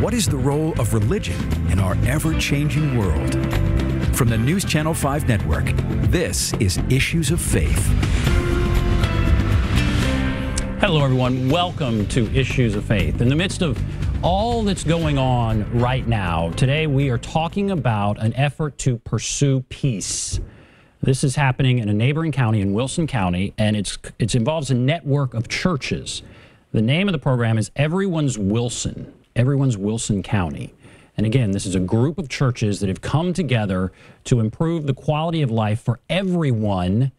What is the role of religion in our ever-changing world? From the NewsChannel 5 network, this is Issues of Faith. Hello, everyone. Welcome to Issues of Faith. In the midst of all that's going on right now, today we are talking about an effort to pursue peace. This is happening in a neighboring county in Wilson County, and it involves a network of churches. The name of the program is Everyone's Wilson County. And again, this is a group of churches that have come together to improve the quality of life for everyone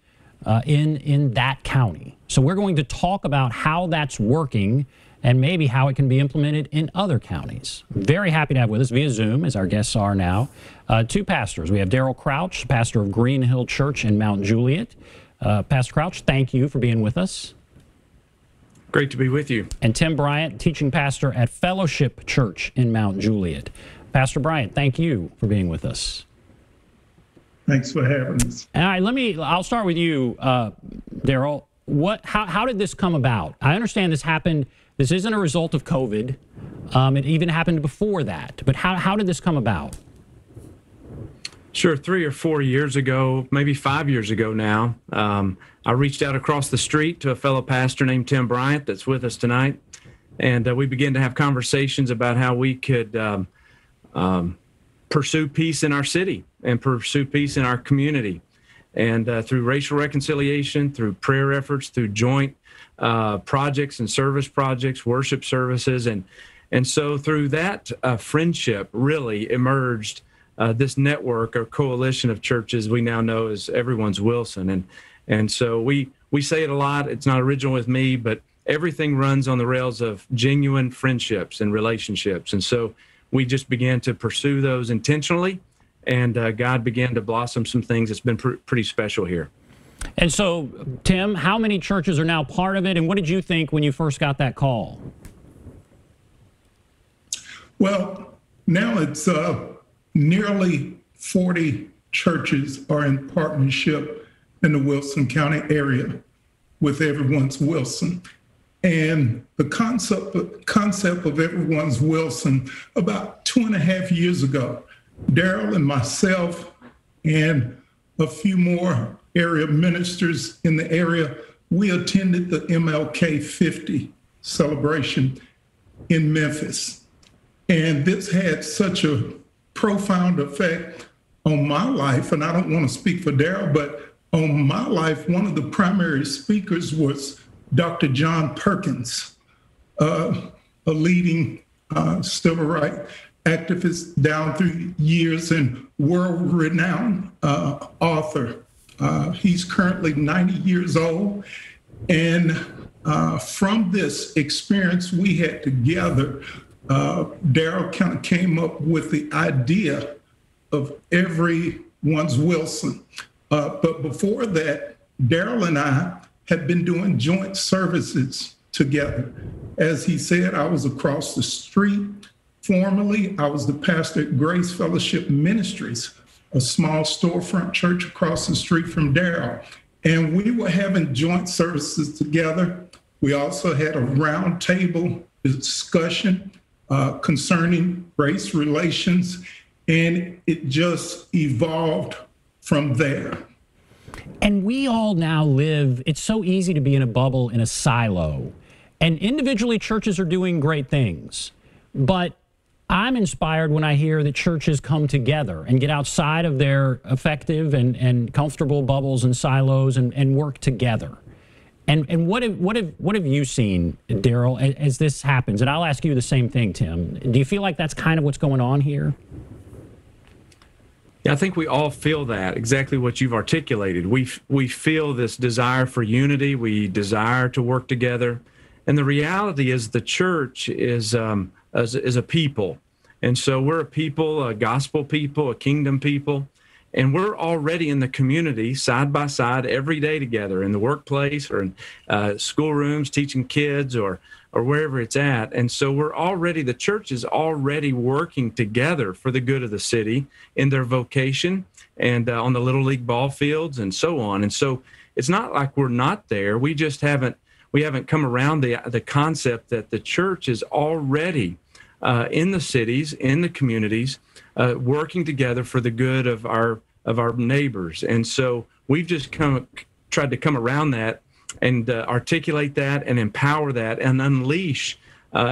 in that county. So we're going to talk about how that's working and maybe how it can be implemented in other counties. Very happy to have with us via Zoom, as our guests are now, two pastors. We have Daryl Crouch, pastor of Green Hill Church in Mount Juliet. Pastor Crouch, thank you for being with us. Great to be with you. And Tim Bryant, teaching pastor at Fellowship Church in Mount Juliet. Pastor Bryant, thank you for being with us. Thanks for having us. All right, I'll start with you, Daryl. How did this come about? I understand this happened. This isn't a result of COVID. It even happened before that. But how did this come about? Sure. 3 or 4 years ago, maybe 5 years ago now, I reached out across the street to a fellow pastor named Tim Bryant that's with us tonight. And we began to have conversations about how we could pursue peace in our city and pursue peace in our community. And through racial reconciliation, through prayer efforts, through joint projects and service projects, worship services. And so through that friendship really emerged this network or coalition of churches we now know as Everyone's Wilson. And so we say it a lot. It's not original with me, but everything runs on the rails of genuine friendships and relationships. And so we just began to pursue those intentionally, and God began to blossom some things that's been pretty special here. And so, Tim, how many churches are now part of it, and what did you think when you first got that call? Well, now it's nearly 40 churches are in partnership in the Wilson County area with Everyone's Wilson. And the concept of Everyone's Wilson, about 2.5 years ago, Daryl and myself and a few more area ministers in the area, we attended the MLK 50 celebration in Memphis. And this had such a profound effect on my life, and I don't want to speak for Daryl, but on my life, one of the primary speakers was Dr. John Perkins, a leading civil rights activist down through years and world-renowned author. He's currently 90 years old. And from this experience we had together, Daryl kind of came up with the idea of Everyone's Wilson. But before that, Daryl and I had been doing joint services together. As he said, I was across the street. Formerly, I was the pastor at Grace Fellowship Ministries, a small storefront church across the street from Daryl. And we were having joint services together. We also had a roundtable discussion concerning race relations, and it just evolved from there. And we all now live, it's so easy to be in a bubble, in a silo. And individually, churches are doing great things. But I'm inspired when I hear that churches come together and get outside of their effective and comfortable bubbles and silos and work together. And what have you seen, Daryl, as this happens? And I'll ask you the same thing, Tim. Do you feel like that's kind of what's going on here? Yeah, I think we all feel that, exactly what you've articulated. We feel this desire for unity. We desire to work together. And the reality is the church is a people. And so we're a people, a gospel people, a kingdom people. And we're already in the community side by side every day together in the workplace or in schoolrooms, teaching kids or wherever it's at. And so the church is already working together for the good of the city in their vocation and on the Little League ball fields and so on. And so it's not like we're not there. We just haven't come around the concept that the church is already in the cities, in the communities, working together for the good of our neighbors. And so we've just tried to come around that and articulate that and empower that and unleash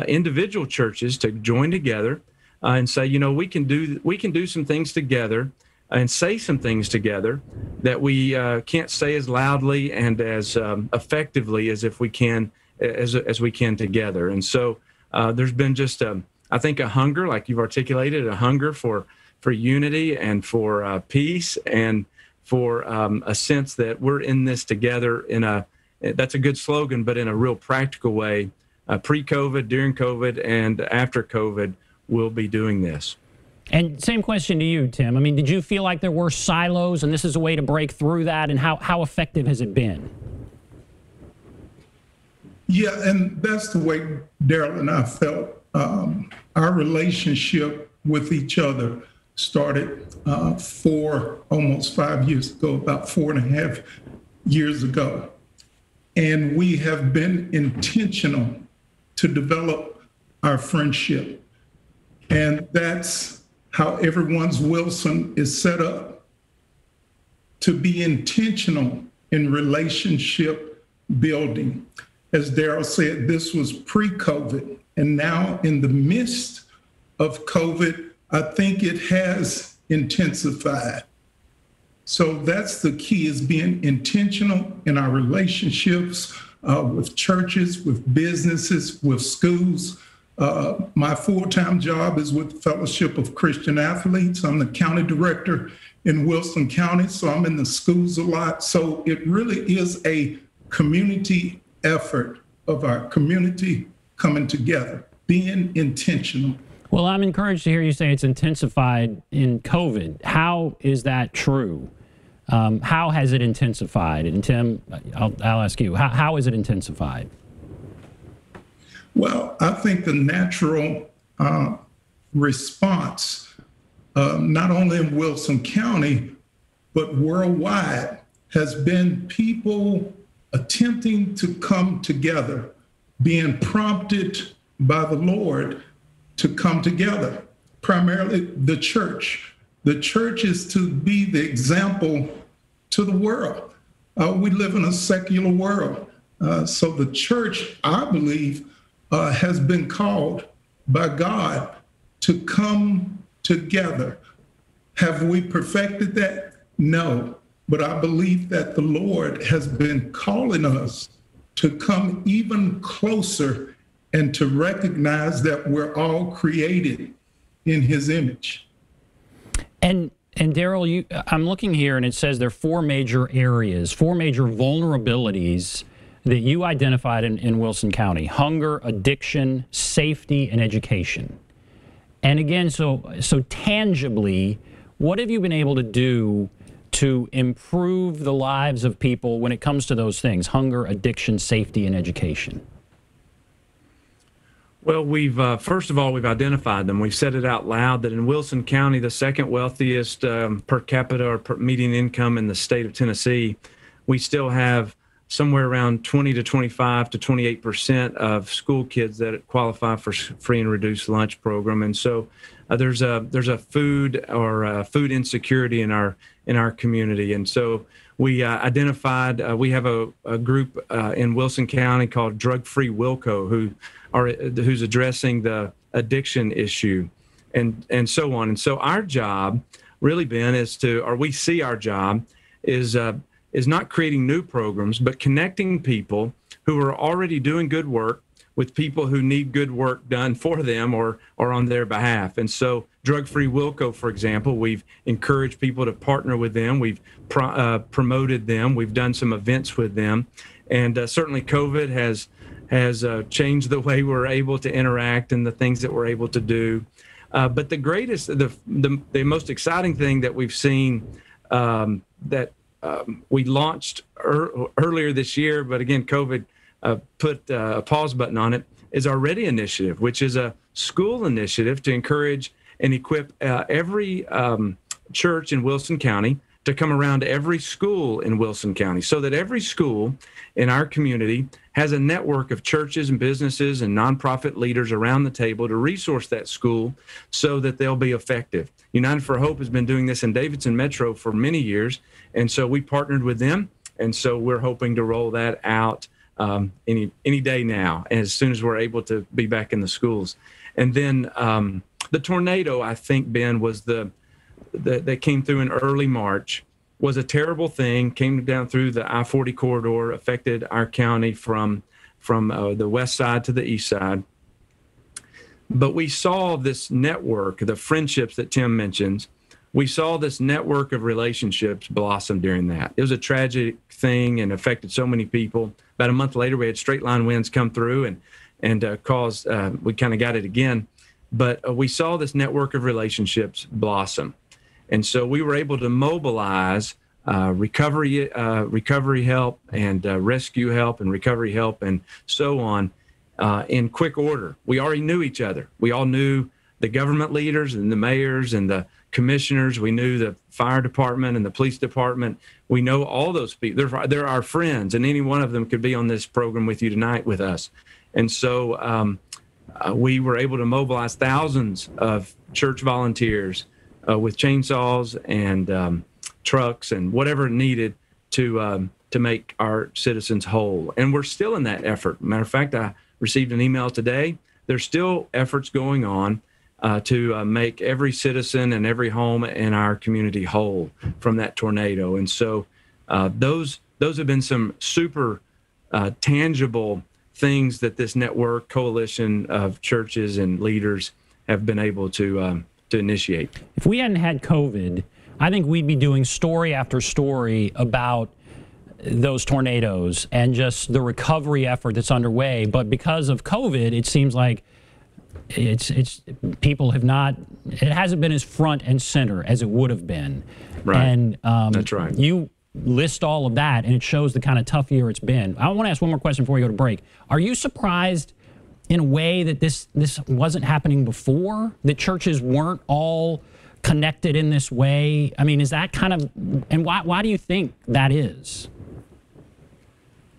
individual churches to join together and say, we can do some things together and say some things together that we can't say as loudly and as effectively as if we can as we can together. And so there's been just I think a hunger, like you've articulated, a hunger for unity and for peace and for a sense that we're in this together that's a good slogan, but in a real practical way. Pre-COVID, during COVID, and after COVID, we'll be doing this. And same question to you, Tim. I mean, did you feel like there were silos and this is a way to break through that? And how effective has it been? Yeah, and that's the way Daryl and I felt. Our relationship with each other started almost 5 years ago, about 4.5 years ago. And we have been intentional to develop our friendship. And that's how Everyone's Wilson is set up, to be intentional in relationship building. As Daryl said, this was pre-COVID, and now in the midst of COVID, I think it has intensified. So that's the key, is being intentional in our relationships with churches, with businesses, with schools. My full-time job is with Fellowship of Christian Athletes. I'm the county director in Wilson County, so I'm in the schools a lot. So it really is a community effort of our community coming together, being intentional. Well, I'm encouraged to hear you say it's intensified in COVID. How is that true? How has it intensified? And Tim, I'll ask you, how is it intensified? Well, I think the natural response, not only in Wilson County, but worldwide, has been people attempting to come together, being prompted by the Lord to come together, primarily the church. The church is to be the example to the world. We live in a secular world. So the church, I believe, has been called by God to come together. Have we perfected that? No. But I believe that the Lord has been calling us to come even closer and to recognize that we're all created in His image. And Daryl, I'm looking here and it says there are 4 major areas, 4 major vulnerabilities that you identified in Wilson County: hunger, addiction, safety, and education. And again, so tangibly, what have you been able to do to improve the lives of people when it comes to those things: hunger, addiction, safety, and education? Well, we've first of all, we've identified them. We've said it out loud that in Wilson County, the second wealthiest per capita or per median income in the state of Tennessee, we still have somewhere around 20 to 25 to 28% of school kids that qualify for free and reduced lunch program. And so there's a food insecurity in our community. And so we identified, we have a group in Wilson County called Drug Free Wilco who's addressing the addiction issue and so on. And so our job really, Ben, we see our job is not creating new programs, but connecting people who are already doing good work with people who need good work done for them or on their behalf. And so Drug Free Wilco, for example, we've encouraged people to partner with them. We've promoted them. We've done some events with them. And certainly COVID has changed the way we're able to interact and the things that we're able to do. But the greatest, the most exciting thing that we've seen that we launched earlier this year, but again, COVID put a pause button on it, is our Ready initiative, which is a school initiative to encourage and equip every church in Wilson County to come around every school in Wilson County so that every school in our community has a network of churches and businesses and nonprofit leaders around the table to resource that school so that they'll be effective. United for Hope has been doing this in Davidson Metro for many years, and so we partnered with them, and so we're hoping to roll that out any day now, as soon as we're able to be back in the schools. And then the tornado, I think, Ben, was that came through in early March, was a terrible thing, came down through the I-40 corridor, affected our county from the west side to the east side. But we saw this network, the friendships that Tim mentions, we saw this network of relationships blossom during that. It was a tragic thing and affected so many people. About a month later, we had straight line winds come through and caused, we kind of got it again. But we saw this network of relationships blossom. And so we were able to mobilize recovery help and rescue help and recovery help and so on in quick order. We already knew each other. We all knew the government leaders and the mayors and the commissioners. We knew the fire department and the police department. We know all those people. They're our friends, and any one of them could be on this program with you tonight with us. And so we were able to mobilize thousands of church volunteers with chainsaws and trucks and whatever needed to make our citizens whole. And we're still in that effort. Matter of fact, I received an email today. There's still efforts going on to make every citizen and every home in our community whole from that tornado. And so those have been some super tangible things that this network coalition of churches and leaders have been able to initiate. If we hadn't had COVID, I think we'd be doing story after story about those tornadoes and just the recovery effort that's underway. But because of COVID, it seems like it's people have not, it hasn't been as front and center as it would have been. Right. And that's right. You list all of that, and it shows the kind of tough year it's been. I want to ask one more question before we go to break. Are you surprised in a way that this wasn't happening before, that churches weren't all connected in this way? I mean, is that kind of, and why do you think that is?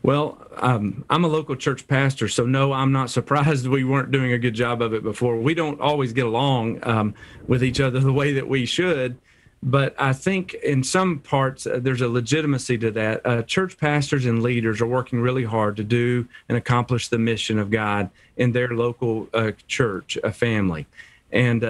Well, I'm a local church pastor, so no, I'm not surprised we weren't doing a good job of it before. We don't always get along with each other the way that we should, but I think in some parts there's a legitimacy to that. Church pastors and leaders are working really hard to do and accomplish the mission of God in their local church, a family. And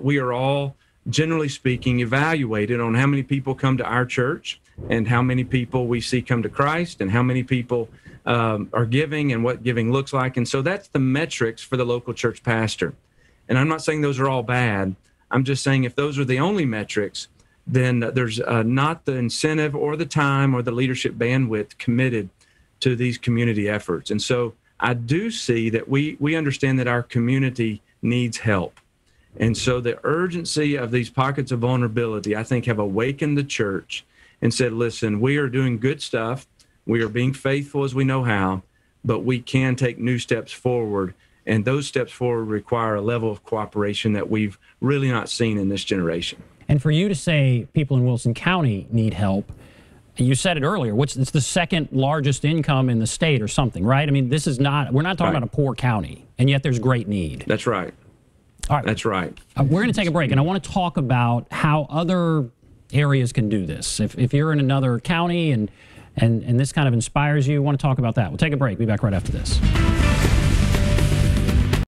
we are all, generally speaking, evaluated on how many people come to our church and how many people we see come to Christ and how many people are giving and what giving looks like. And so that's the metrics for the local church pastor. And I'm not saying those are all bad. I'm just saying if those are the only metrics, then there's not the incentive or the time or the leadership bandwidth committed to these community efforts. And so I do see that we understand that our community needs help. And so the urgency of these pockets of vulnerability, I think, have awakened the church and said, listen, we are doing good stuff. We are being faithful as we know how, but we can take new steps forward. And those steps forward require a level of cooperation that we've really not seen in this generation. And for you to say people in Wilson County need help, you said it earlier, it's the second largest income in the state or something, right? I mean, we're not talking about a poor county, and yet there's great need. That's right. All right. That's right. We're going to take a break, and I want to talk about how other areas can do this. If you're in another county and this kind of inspires you, I want to talk about that. We'll take a break. Be back right after this.